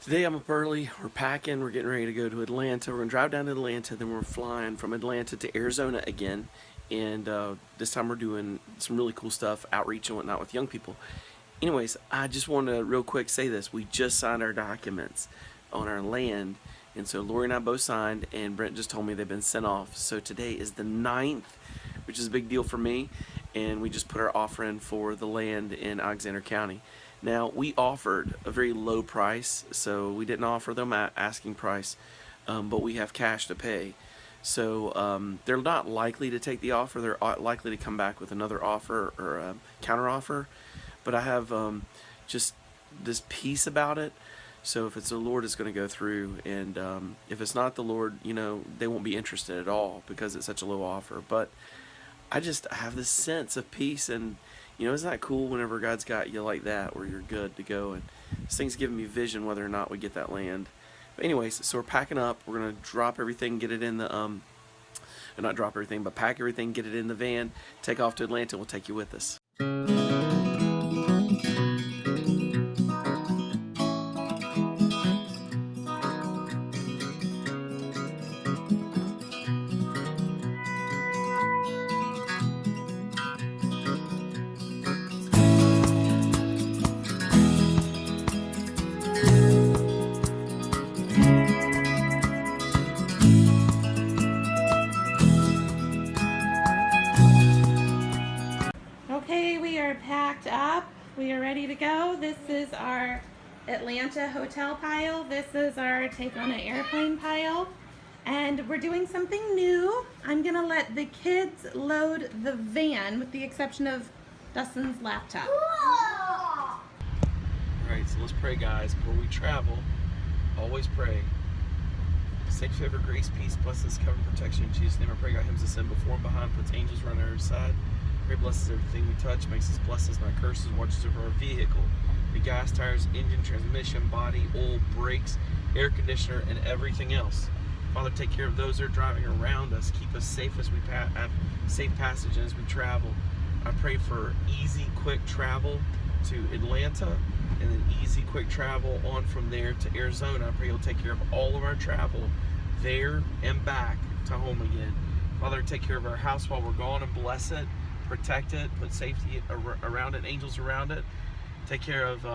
Today I'm up early, we're packing, we're getting ready to go to Atlanta. We're gonna drive down to Atlanta, then we're flying from Atlanta to Arizona again. And this time we're doing some really cool stuff, outreach and whatnot with young people. Anyways, I just want to real quick say this. We just signed our documents on our land. And so Lori and I both signed, and Brent just told me they've been sent off. So today is the 9th, which is a big deal for me. And we just put our offer in for the land in Alexander County. Now, we offered a very low price, so we didn't offer them at asking price, but we have cash to pay. So they're not likely to take the offer. They're likely to come back with another offer or a counter offer. But I have just this peace about it. So if it's the Lord, it's going to go through. And if it's not the Lord, you know, they won't be interested at all because it's such a low offer. But I just have this sense of peace, and you know, isn't that cool whenever God's got you like that, where you're good to go? And this thing's giving me vision whether or not we get that land. But anyways, so we're packing up. We're gonna drop everything, get it in the not drop everything, but pack everything, get it in the van, take off to Atlanta. We'll take you with us. Okay, we are packed up. We are ready to go. This is our Atlanta hotel pile. This is our take on an airplane pile. And we're doing something new. I'm gonna let the kids load the van with the exception of Dustin's laptop. Alright, so let's pray, guys. Before we travel, always pray. Safe favor, grace, peace, blessings, cover, and protection. In Jesus' name I pray. God hymns ascend before and behind, puts angels around our side. Pray blesses everything we touch, makes us blessings, not curses, watches over our vehicle. The gas, tires, engine, transmission, body, oil, brakes, air conditioner, and everything else. Father, take care of those that are driving around us. Keep us safe as we have safe passage and as we travel. I pray for easy, quick travel to Atlanta, and then easy, quick travel on from there to Arizona. I pray you'll take care of all of our travel there and back to home again. Father, take care of our house while we're gone and bless it. Protect it, put safety around it, angels around it. Take care of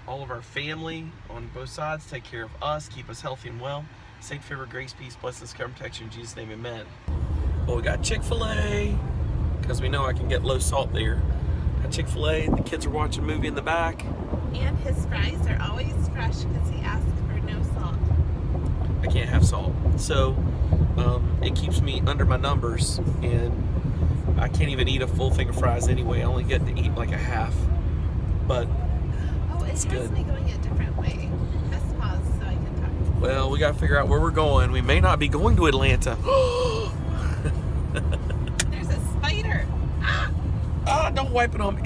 all of our family on both sides. Take care of us, keep us healthy and well. Safe favor, grace, peace, blessings, cover, and protection. In Jesus' name, amen. Well, we got Chick-fil-A, because we know I can get low salt there. Got Chick-fil-A, the kids are watching a movie in the back. And his fries are always fresh because he asked for no salt. I can't have salt. So it keeps me under my numbers, and I can't even eat a full thing of fries anyway. I only get to eat like a half, but it's good. Me going a different way. Let's pause so I can talk. Well, we gotta figure out where we're going. We may not be going to Atlanta. There's a spider. Ah, don't wipe it on me.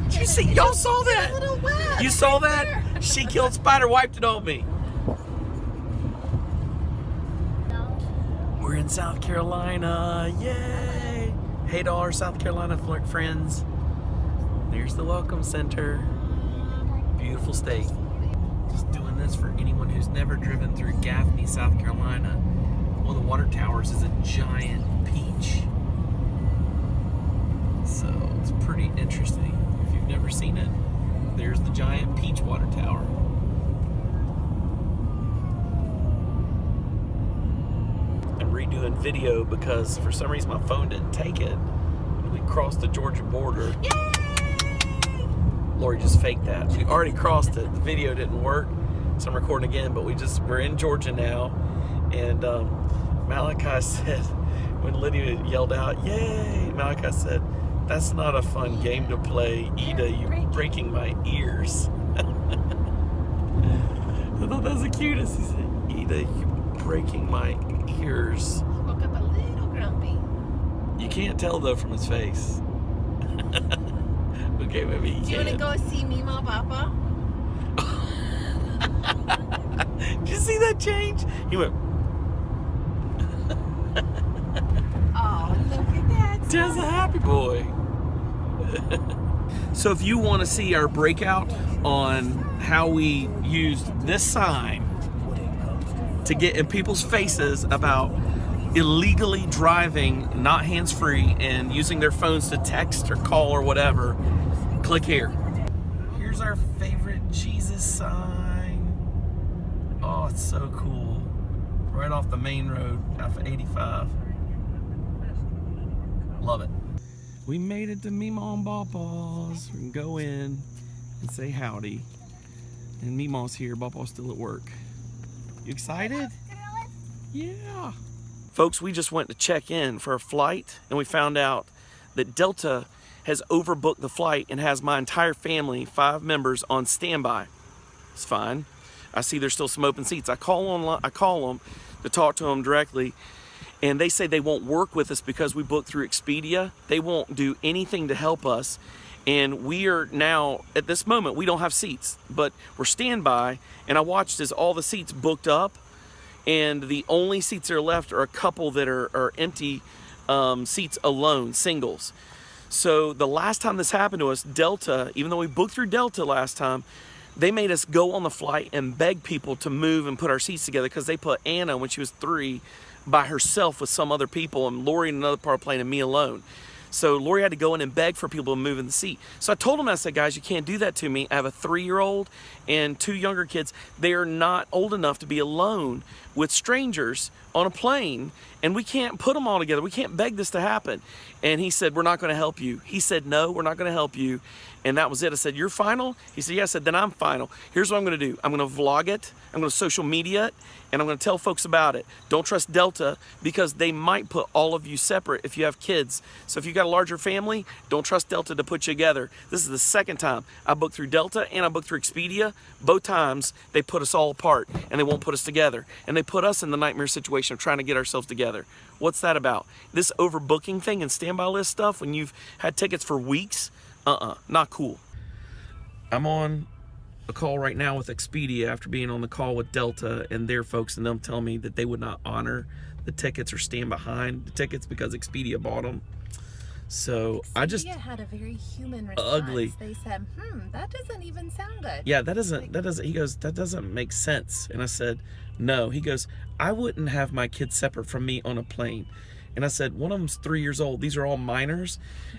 Did you see? Y'all saw that? A little wet. You saw that? She killed spider, wiped it on me. We're in South Carolina, yay! Hey to all our South Carolina friends. There's the Welcome Center. Beautiful state. Just doing this for anyone who's never driven through Gaffney, South Carolina. One of the water towers is a giant peach. So it's pretty interesting. If you've never seen it, there's the giant peach water tower. Redoing video because for some reason my phone didn't take it. We crossed the Georgia border. Yay! Lori just faked that. We already crossed it. The video didn't work, so I'm recording again. But we're in Georgia now, and Malachi said when Lydia yelled out "Yay!" Malachi said, "That's not a fun game to play, Ida. You're breaking my ears." I thought that was the cutest. He said, "Ida, you're breaking my ears." Woke up a little grumpy. You can't tell though from his face. Okay, maybe you Do you want to go see Mima Papa? Did you see that change? He went. Oh, look at that. Dad's a happy boy. So if you want to see our breakout on how we used this sign to get in people's faces about illegally driving, not hands-free, and using their phones to text or call or whatever. Click here. Here's our favorite Jesus sign. Oh, it's so cool. Right off the main road, off of 85. Love it. We made it to Meemaw and Bawpaw's. We can go in and say howdy. And Meemaw's here, Bawpaw's still at work. You excited? Yeah. Folks, we just went to check in for a flight, and we found out that Delta has overbooked the flight and has my entire family, 5 members, on standby. It's fine. I see there's still some open seats. I call them to talk to them directly, and they say they won't work with us because we booked through Expedia. They won't do anything to help us, and we are now, at this moment, we don't have seats, but we're standby, and I watched as all the seats booked up, and the only seats that are left are a couple that are empty seats alone, singles. So the last time this happened to us, Delta, even though we booked through Delta last time, they made us go on the flight and beg people to move and put our seats together, because they put Anna, when she was 3, by herself with some other people, and Lori in another part of the plane, and me alone. So Lori had to go in and beg for people to move in the seat. So I told them, I said, guys, you can't do that to me. I have a 3-year-old and 2 younger kids. They are not old enough to be alone with strangers on a plane, and we can't put them all together. We can't beg this to happen. And he said, we're not going to help you. He said, no, we're not going to help you. And that was it. I said, you're final? He said, yeah. I said, then I'm final. Here's what I'm going to do. I'm going to vlog it. I'm going to social media it, and I'm going to tell folks about it. Don't trust Delta, because they might put all of you separate if you have kids. So if you got a larger family, don't trust Delta to put you together. This is the second time I booked through Delta and I booked through Expedia. Both times they put us all apart and they won't put us together. And they put us in the nightmare situation of trying to get ourselves together. What's that about? This overbooking thing and standby list stuff when you've had tickets for weeks? Not cool. I'm on a call right now with Expedia after being on the call with Delta and their folks, and them telling me that they would not honor the tickets or stand behind the tickets because Expedia bought them. So Expedia had a very human response. Ugly. They said, that doesn't even sound good. Yeah, that doesn't, he goes, that doesn't make sense. And I said, no. He goes, I wouldn't have my kids separate from me on a plane. And I said, one of them's 3 years old. These are all minors.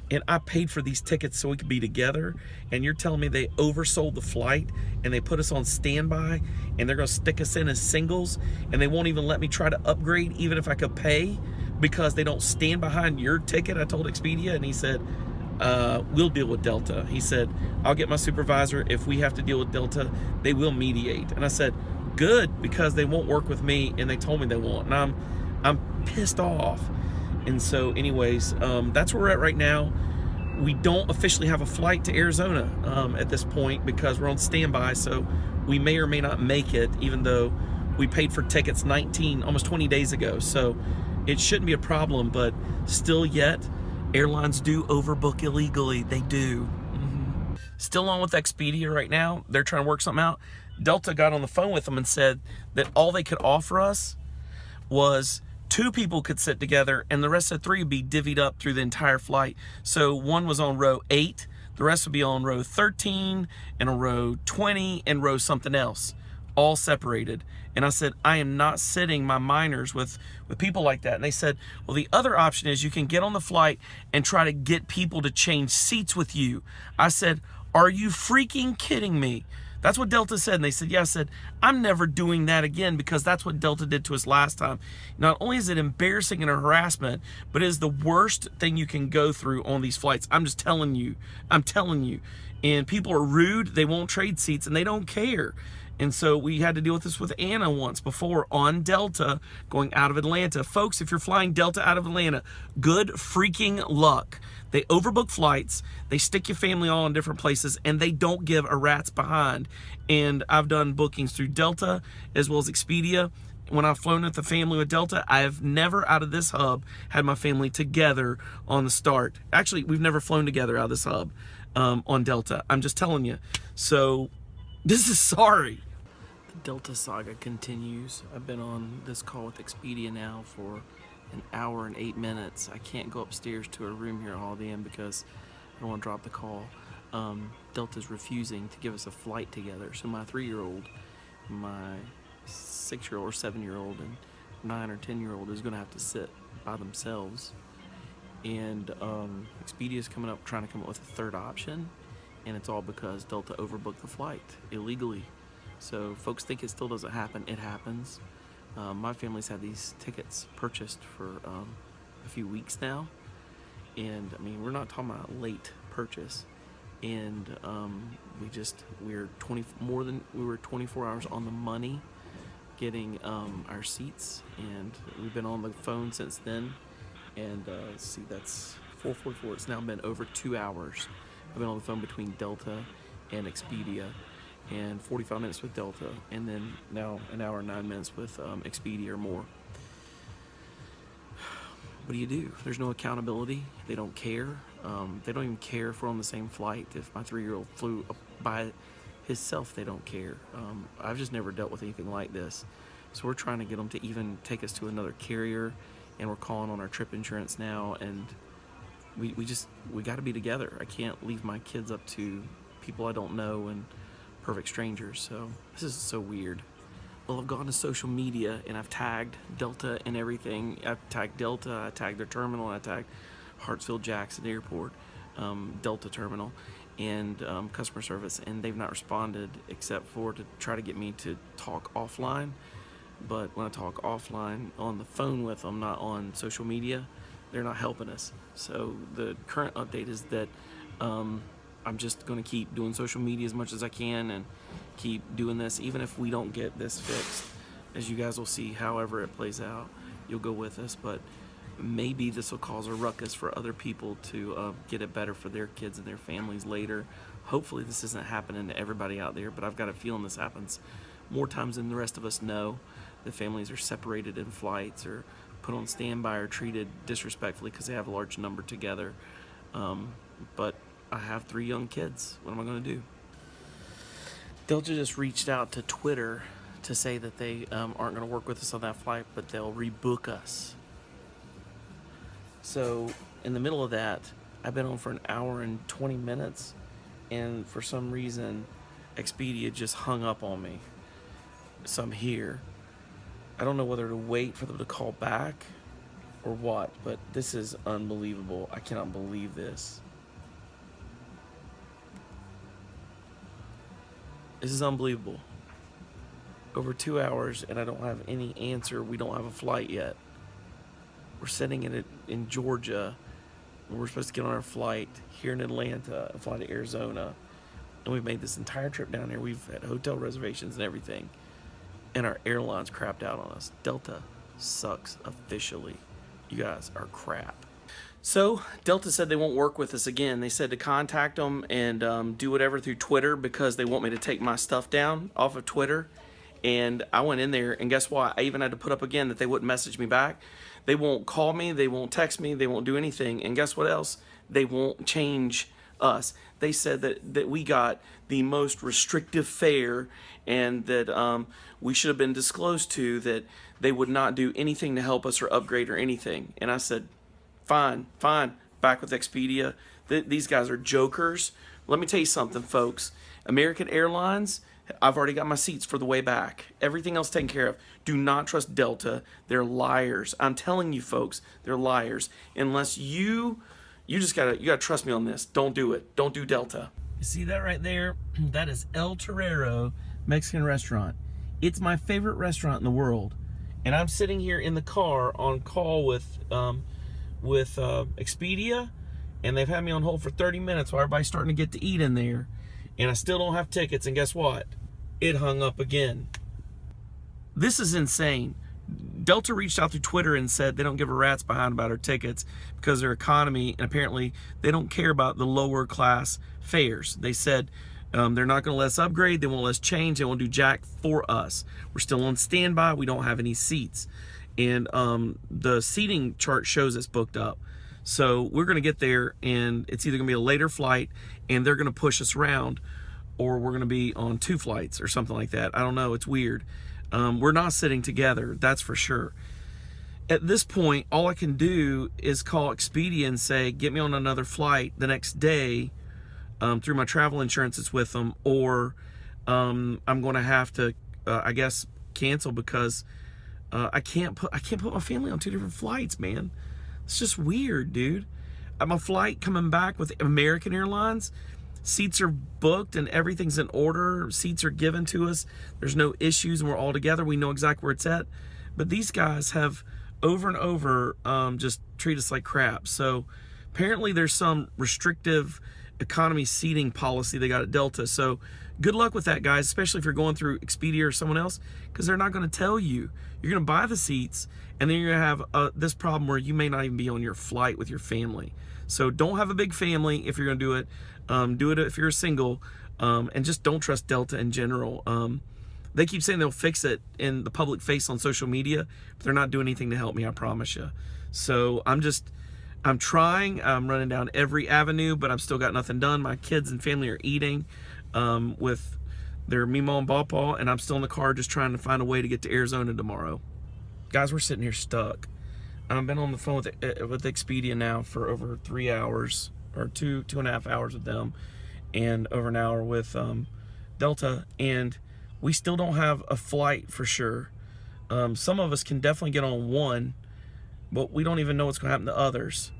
And I paid for these tickets so we could be together. And you're telling me they oversold the flight and they put us on standby and they're going to stick us in as singles, and they won't even let me try to upgrade even if I could pay, because they don't stand behind your ticket. I told Expedia, and he said, we'll deal with Delta. He said, I'll get my supervisor. If we have to deal with Delta, they will mediate. And I said, good, because they won't work with me, and they told me they won't. And I'm pissed off. And so anyways, that's where we're at right now. We don't officially have a flight to Arizona at this point because we're on standby, so we may or may not make it, even though we paid for tickets almost 20 days ago. So it shouldn't be a problem, but still yet, airlines do overbook illegally. They do. Still on with Expedia right now. They're trying to work something out. Delta got on the phone with them and said that all they could offer us was 2 people could sit together, and the rest of 3 would be divvied up through the entire flight. So one was on row 8, the rest would be on row 13, and on row 20, and row something else, all separated. And I said, I am not sitting my minors with people like that. And they said, well, the other option is you can get on the flight and try to get people to change seats with you. I said, are you freaking kidding me? That's what Delta said. And they said, yeah. I said, I'm never doing that again, because that's what Delta did to us last time. Not only is it embarrassing and a harassment, but it is the worst thing you can go through on these flights. I'm just telling you. I'm telling you. And people are rude. They won't trade seats, and they don't care. And so we had to deal with this with Anna once before on Delta going out of Atlanta. Folks, if you're flying Delta out of Atlanta, good freaking luck. They overbook flights, they stick your family all in different places, and they don't give a rat's behind. And I've done bookings through Delta as well as Expedia. When I've flown with the family with Delta, I have never out of this hub had my family together on the start. Actually, we've never flown together out of this hub on Delta. I'm just telling you. So this is sorry. The Delta saga continues. I've been on this call with Expedia now for an hour and 8 minutes. I can't go upstairs to a room here at Holiday Inn because I don't want to drop the call. Delta's refusing to give us a flight together. So my 3-year-old, my 6-year-old or 7-year-old, and 9 or 10-year-old is going to have to sit by themselves. And Expedia is coming up trying to come up with a third option, and it's all because Delta overbooked the flight illegally. So folks think it still doesn't happen. It happens. My family's had these tickets purchased for a few weeks now, and I mean, we're not talking about late purchase. And we were 24 hours on the money getting our seats, and we've been on the phone since then. And see, that's 4:44. It's now been over 2 hours. I've been on the phone between Delta and Expedia, and 45 minutes with Delta, and then now an hour and 9 minutes with Expedia or more. What do you do? There's no accountability. They don't care. They don't even care if we're on the same flight. If my 3-year-old flew by himself, they don't care. I've just never dealt with anything like this. So we're trying to get them to even take us to another carrier, and we're calling on our trip insurance now, and we got to be together. I can't leave my kids up to people I don't know and perfect strangers. So this is so weird. Well, I've gone to social media and I've tagged Delta and everything. I've tagged Delta, I tagged their terminal, I tagged Hartsfield-Jackson Airport, Delta terminal, and customer service, and they've not responded except for to try to get me to talk offline. But when I talk offline on the phone with them, not on social media, they're not helping us. So the current update is that I'm just going to keep doing social media as much as I can and keep doing this, even if we don't get this fixed. As you guys will see, however it plays out, you'll go with us. But maybe this will cause a ruckus for other people to get it better for their kids and their families later. Hopefully this isn't happening to everybody out there, but I've got a feeling this happens more times than the rest of us know. The families are separated in flights or put on standby or treated disrespectfully because they have a large number together. But I have 3 young kids. What am I going to do? Delta just reached out to Twitter to say that they aren't going to work with us on that flight, but they'll rebook us. So in the middle of that, I've been on for an hour and 20 minutes, and for some reason, Expedia just hung up on me. So I'm here. I don't know whether to wait for them to call back or what, but this is unbelievable. I cannot believe this. This is unbelievable. Over 2 hours and I don't have any answer. We don't have a flight yet. We're sitting in Georgia. And we're supposed to get on our flight here in Atlanta and fly to Arizona. And we've made this entire trip down here. We've had hotel reservations and everything. And our airline's crapped out on us. Delta sucks officially. You guys are crap. So Delta said they won't work with us again. They said to contact them and do whatever through Twitter because they want me to take my stuff down off of Twitter. And I went in there, and guess what? I even had to put up again that they wouldn't message me back. They won't call me. They won't text me. They won't do anything. And guess what else? They won't change us. They said that we got the most restrictive fare, and that we should have been disclosed to, that they would not do anything to help us or upgrade or anything. And I said, fine, back with Expedia. These guys are jokers. Let me tell you something, folks. American Airlines, I've already got my seats for the way back. Everything else taken care of. Do not trust Delta. They're liars. I'm telling you, folks, they're liars. Unless you gotta trust me on this. Don't do it. Don't do Delta. You see that right there? That is El Torero Mexican restaurant. It's my favorite restaurant in the world. And I'm sitting here in the car on call with Expedia, and they've had me on hold for 30 minutes while everybody's starting to get to eat in there, and I still don't have tickets. And guess what? It hung up again. This is insane. Delta reached out through Twitter and said they don't give a rat's behind about our tickets because their economy, and apparently they don't care about the lower class fares. They said they're not going to let us upgrade, they won't let us change, they won't do jack for us. We're still on standby, we don't have any seats. And the seating chart shows it's booked up. So we're going to get there, and it's either going to be a later flight and they're going to push us around, or we're going to be on 2 flights or something like that. I don't know. It's weird. We're not sitting together, that's for sure. At this point, all I can do is call Expedia and say, get me on another flight the next day, through my travel insurance it's with them, or I'm going to have to, I guess, cancel because I can't put my family on 2 different flights, man. It's just weird, dude. I'm a flight coming back with American Airlines. Seats are booked and everything's in order. Seats are given to us. There's no issues and we're all together. We know exactly where it's at. But these guys have over and over just treat us like crap. So apparently there's some restrictive economy seating policy they got at Delta. So good luck with that, guys, especially if you're going through Expedia or someone else, because they're not going to tell you. You're going to buy the seats and then you're going to have this problem where you may not even be on your flight with your family. So don't have a big family if you're going to do it. Do it if you're single, and just don't trust Delta in general. They keep saying they'll fix it in the public face on social media, but they're not doing anything to help me, I promise you. So I'm trying. I'm running down every avenue, but I've still got nothing done. My kids and family are eating with their Mima and Pawpaw, and I'm still in the car just trying to find a way to get to Arizona tomorrow. Guys, we're sitting here stuck. I've been on the phone with Expedia now for over 3 hours, or 2.5 hours with them, and over an hour with Delta, and we still don't have a flight for sure. Some of us can definitely get on one, but we don't even know what's going to happen to others.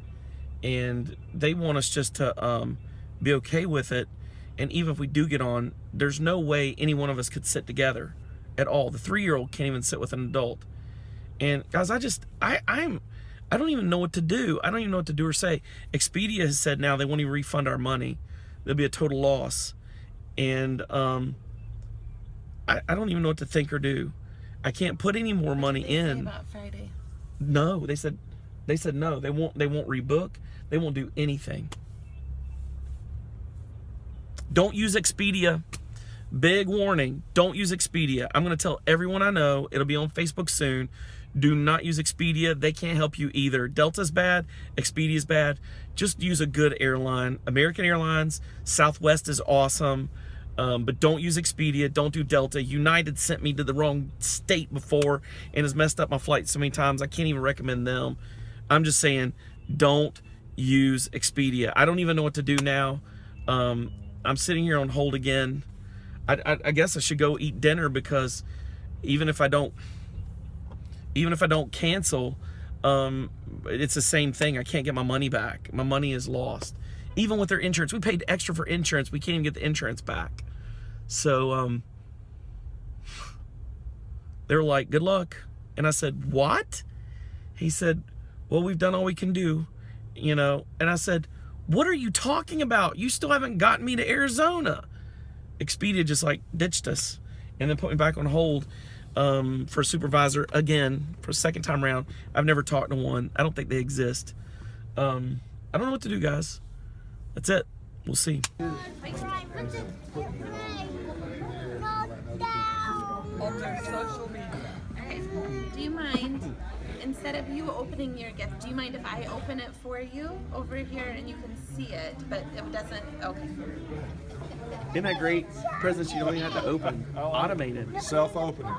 And they want us just to be okay with it. And even if we do get on, there's no way any one of us could sit together at all. The 3-year-old can't even sit with an adult. And guys, I don't even know what to do. I don't even know what to do or say. Expedia has said now they won't even refund our money. There'll be a total loss. And I don't even know what to think or do. I can't put any more money in. About Friday. No, they said no. They won't rebook. They won't do anything. Don't use Expedia. Big warning. Don't use Expedia. I'm going to tell everyone I know. It'll be on Facebook soon. Do not use Expedia. They can't help you either. Delta's bad. Expedia's bad. Just use a good airline. American Airlines, Southwest is awesome. But don't use Expedia. Don't do Delta. United sent me to the wrong state before and has messed up my flight so many times. I can't even recommend them. I'm just saying, don't use Expedia. I don't even know what to do now. I'm sitting here on hold again. I guess I should go eat dinner, because even if I don't cancel, it's the same thing. I can't get my money back. My money is lost. Even with their insurance, we paid extra for insurance. We can't even get the insurance back. So they're like, good luck. And I said, what? He said, well, we've done all we can do, you know. And I said, what are you talking about? You still haven't gotten me to Arizona. Expedia just like ditched us and then put me back on hold for a supervisor again for a second time around. I've never talked to one. I don't think they exist. I don't know what to do, guys. That's it. We'll see. Do you mind, instead of you opening your gift, do you mind if I open it for you over here and you can see it, but it doesn't? Okay. Isn't that great? Presents you don't even have to open. Automated. Self-opening.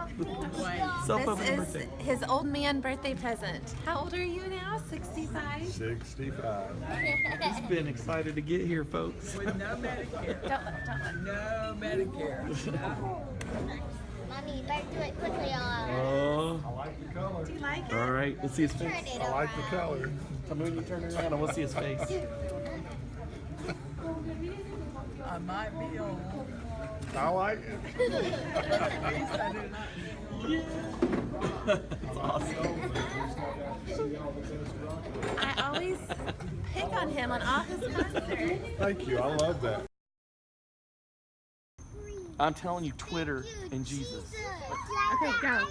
Self-opening This birthday. is his old man birthday present. How old are you now? 65? 65. He's been excited to get here, folks. With no Medicare. Don't. No Medicare. Mommy, better do it quickly. Oh, I like the color. Do you like it? all right. Let's see his face. Turn it I like the around. color. Tell me when you turn it around. I want to see his face. I might be old. I like it. At least I do not. That's awesome. I always pick on him on all his concerts. Thank you. I love that. I'm telling you, Twitter and Jesus. Okay, go.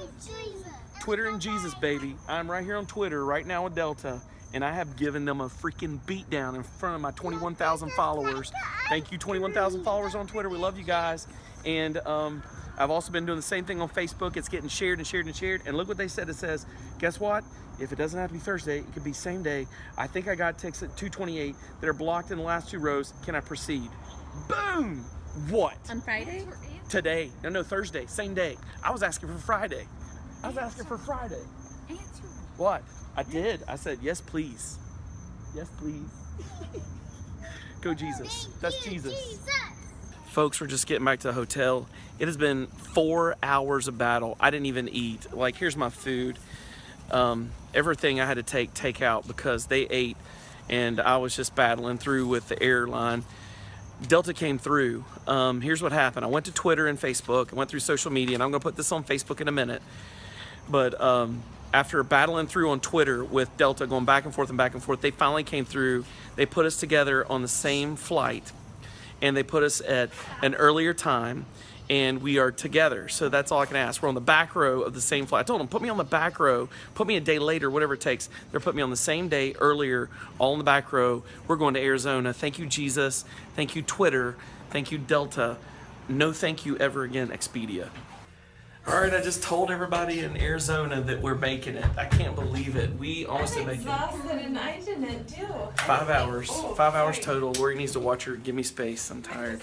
Twitter and Jesus, baby. I'm right here on Twitter right now with Delta, and I have given them a freaking beatdown in front of my 21,000 followers. Thank you, 21,000 followers on Twitter. We love you guys. And I've also been doing the same thing on Facebook. It's getting shared and shared and shared. And look what they said. It says, guess what? If it doesn't have to be Thursday, it could be same day. I think I got ticks at 228 that are blocked in the last 2 rows. Can I proceed? Boom! What? On Friday? Today. No, Thursday. Same day. I was asking for Friday. I was asking for Friday. Answer. What? I did. I said, yes, please. Yes, please. Go Jesus. That's Thank you, Jesus. Folks, we're just getting back to the hotel. It has been 4 hours of battle. I didn't even eat. Like, here's my food. Everything I had to take out because they ate, and I was just battling through with the airline. Delta came through. Here's what happened. I went to Twitter and Facebook. I went through social media, and I'm going to put this on Facebook in a minute. But after battling through on Twitter with Delta, going back and forth, they finally came through. They put us together on the same flight, and they put us at an earlier time, and we are together. So that's all I can ask. We're on the back row of the same flight. I told them, put me on the back row, put me a day later, whatever it takes. They're putting me on the same day earlier, all in the back row. We're going to Arizona. Thank you, Jesus. Thank you, Twitter. Thank you, Delta. No thank you ever again, Expedia. All right, I just told everybody in Arizona that we're making it. I can't believe it. We almost didn't make it. exhausted and I didn't do. 5 hours. 5 hours total. Lori needs to watch her. Give me space. I'm tired.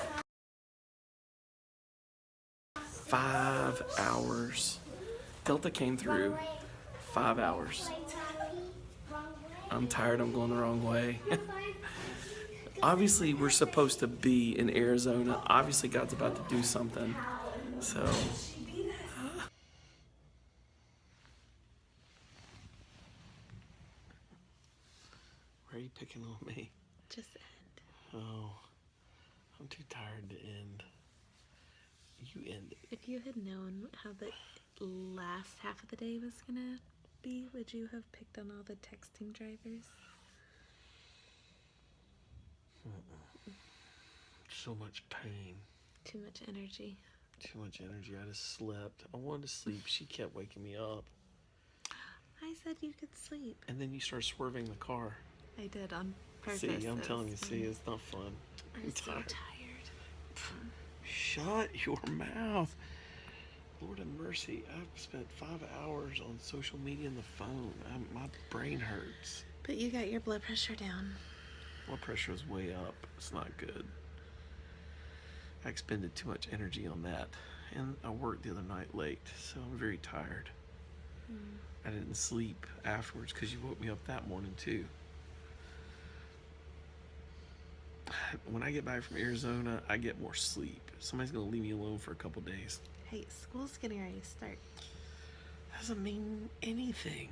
5 hours. Delta came through. 5 hours. I'm tired. I'm going the wrong way. Obviously, we're supposed to be in Arizona. Obviously, God's about to do something. So. Why are you picking on me? Just end. Oh, I'm too tired to end. You end it. If you had known how the last half of the day was gonna be, would you have picked on all the texting drivers? So much pain. Too much energy. Too much energy. I just slept. I wanted to sleep. She kept waking me up. I said you could sleep. And then you start swerving the car. I did on purpose. See, I'm It telling you, was see, fun. it's not fun. I'm so tired. tired. Shut your mouth. Lord have mercy. I've spent 5 hours on social media and the phone. My brain hurts. But you got your blood pressure down. Blood pressure is way up. It's not good. I expended too much energy on that. And I worked the other night late, so I'm very tired. I didn't sleep afterwards because you woke me up that morning too. When I get back from Arizona, I get more sleep. Somebody's gonna leave me alone for a couple days. Hey, school's getting ready to start. Doesn't mean anything.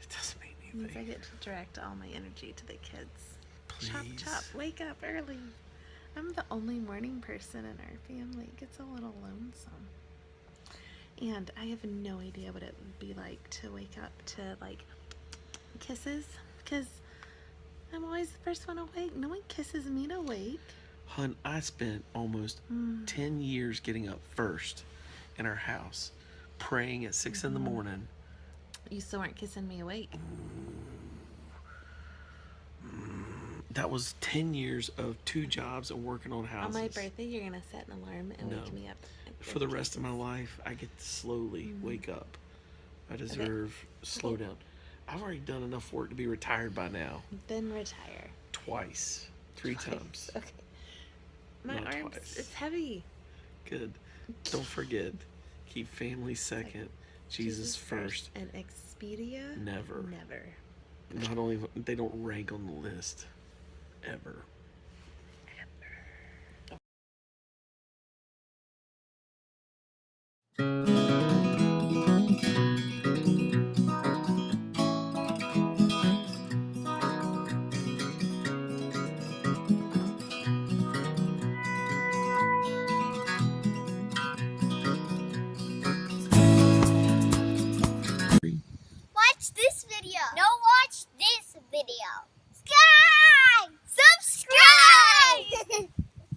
It doesn't mean Means I anything. get to direct all my energy to the kids. Chop, Please. chop, wake up early. I'm the only morning person in our family. It gets a little lonesome. And I have no idea what it would be like to wake up to, like, kisses. Because I'm always the first one awake. No one kisses me to wake. Hun, I spent almost 10 years getting up first in our house, praying at 6 in the morning. You still weren't kissing me awake. That was 10 years of 2 jobs and working on On houses. my birthday, you're going to set an alarm and No. wake me up. For the rest of my life, I get to slowly wake up. I deserve slow down. I've already done enough work to be retired by now. Then retire. Twice. 3 times. Okay. My Not arms, twice. it's heavy. Good. Don't forget, keep family second, Jesus first. And Expedia? Never. Never. Not only, they don't rank on the list. Ever. Watch this video. No, watch this video. Sky!